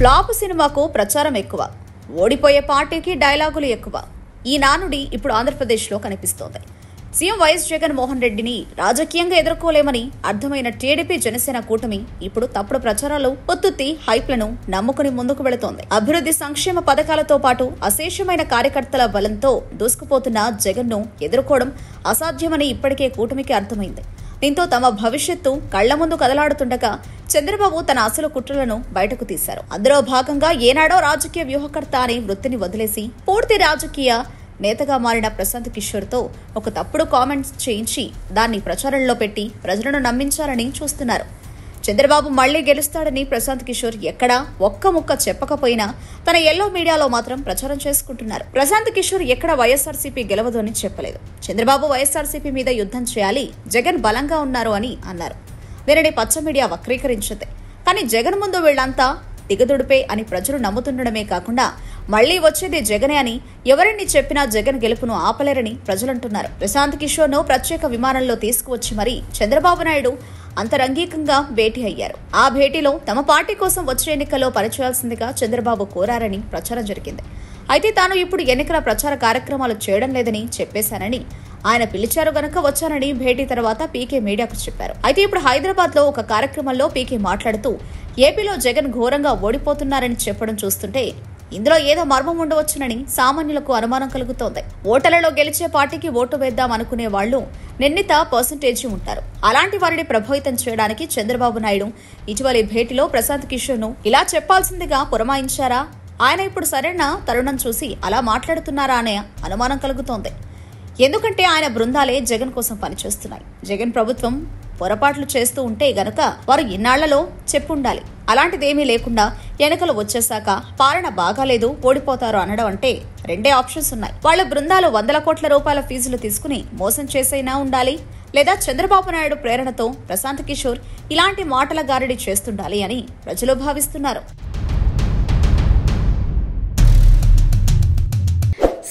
Flop సినిమాకు ప్రచారం ఎక్కువ, ఓడిపోయే పార్టీకి డైలాగులు ఎక్కువ. ఈ నానుడి ఇప్పుడు ఆంధ్రప్రదేశ్లో కనిపిస్తోంది. సీఎం వైఎస్ జగన్మోహన్ రెడ్డిని రాజకీయంగా ఎదుర్కోలేమని అర్థమైన టీడీపీ జనసేన కూటమి ఇప్పుడు తప్పుడు ప్రచారాలు, ఉత్తుత్తి హైప్లను నమ్ముకుని ముందుకు వెళుతోంది. అభివృద్ధి సంక్షేమ పథకాలతో పాటు అశేషమైన కార్యకర్తల బలంతో దూసుకుపోతున్న జగన్ను ఎదుర్కోవడం అసాధ్యమని ఇప్పటికే కూటమికి అర్థమైంది. దీంతో తమ భవిష్యత్తు కళ్ల ముందు కదలాడుతుండగా చంద్రబాబు తన అసలు కుట్రలను బయటకు తీశారు. అందులో భాగంగా ఏనాడో రాజకీయ వ్యూహకర్త అనే వృత్తిని వదిలేసి పూర్తి రాజకీయ నేతగా మారిన ప్రశాంత్ కిషోర్ తో ఒక తప్పుడు కామెంట్స్ చేయించి దాన్ని ప్రచారంలో పెట్టి ప్రజలను నమ్మించాలని చూస్తున్నారు. చంద్రబాబు మళ్లీ గెలుస్తాడని ప్రశాంత్ కిషోర్ ఎక్కడా ఒక్క ముక్క చెప్పకపోయినా తన ఎల్లో మీడియాలో మాత్రం ప్రచారం చేసుకుంటున్నారు. ప్రశాంత్ కిషోర్ ఎక్కడ వైఎస్ఆర్సీపీ గెలవదు అని చెప్పలేదు. చంద్రబాబు వైఎస్ఆర్సీపీ మీద యుద్ధం చేయాలి, జగన్ బలంగా ఉన్నారు అని అన్నారు. దీనిని పచ్చ మీడియా వక్రీకరించింది. కానీ జగన్ ముందు వీళ్లంతా దిగదుడిపే అని ప్రజలు నమ్ముతుండడమే కాకుండా మళ్లీ వచ్చేది జగనే అని ఎవరిని చెప్పినా జగన్ గెలుపును ఆపలేరని ప్రజలంటున్నారు. ప్రశాంత్ కిషోర్ ను ప్రత్యేక విమానంలో తీసుకువచ్చి మరీ చంద్రబాబు నాయుడు అంతరంగికంగా భేటీ అయ్యారు. ఆ భేటీలో తమ పార్టీ కోసం వచ్చే ఎన్నికల్లో పనిచేయాల్సిందిగా చంద్రబాబు కోరారని ప్రచారం జరిగింది. అయితే తాను ఇప్పుడు ఎన్నికల ప్రచార కార్యక్రమాలు చేయడం లేదని చెప్పేశానని, ఆయన పిలిచారు గనక వచ్చానని భేటీ తర్వాత పీకే మీడియాకు చెప్పారు. అయితే ఇప్పుడు హైదరాబాద్ లో ఒక కార్యక్రమంలో పీకే మాట్లాడుతూ ఏపీలో జగన్ ఘోరంగా ఓడిపోతున్నారని చెప్పడం చూస్తుంటే ఇందులో ఏదో మర్మం ఉండవచ్చునని సామాన్యులకు అనుమానం కలుగుతోంది. ఓటర్లలో గెలిచే పార్టీకి ఓటు వేద్దాం అనుకునే వాళ్లు నిర్ణీత పర్సంటేజీ ఉంటారు. అలాంటి వారిని ప్రభావితం చేయడానికి చంద్రబాబు నాయుడు ఇటీవలి భేటీలో ప్రశాంత్ కిషోర్ ను ఇలా చెప్పాల్సిందిగా పురమాయించారా? ఆయన ఇప్పుడు సరైన తరుణం చూసి అలా మాట్లాడుతున్నారా అనే అనుమానం కలుగుతోంది. ఎందుకంటే ఆయన బృందాలే జగన్ కోసం పనిచేస్తున్నాయి. జగన్ ప్రభుత్వం పొరపాట్లు చేస్తూ ఉంటే గనక వారు ఇన్నాళ్లలో చెప్పుండాలి. అలాంటిదేమీ లేకుండా ఎన్నికలు వచ్చేశాక పాలన బాగాలేదు, ఓడిపోతారు అనడం అంటే రెండే ఆప్షన్స్ ఉన్నాయి. వాళ్ళ బృందాలు వందల కోట్ల రూపాయల ఫీజులు తీసుకుని మోసం చేసైనా ఉండాలి, లేదా చంద్రబాబు నాయుడు ప్రేరణతో ప్రశాంత్ కిషోర్ ఇలాంటి మాటల గారడి చేస్తుండాలి అని ప్రజలు భావిస్తున్నారు.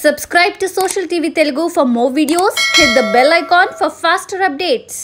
Subscribe to Social TV Telugu for more videos. Hit the bell icon for faster updates.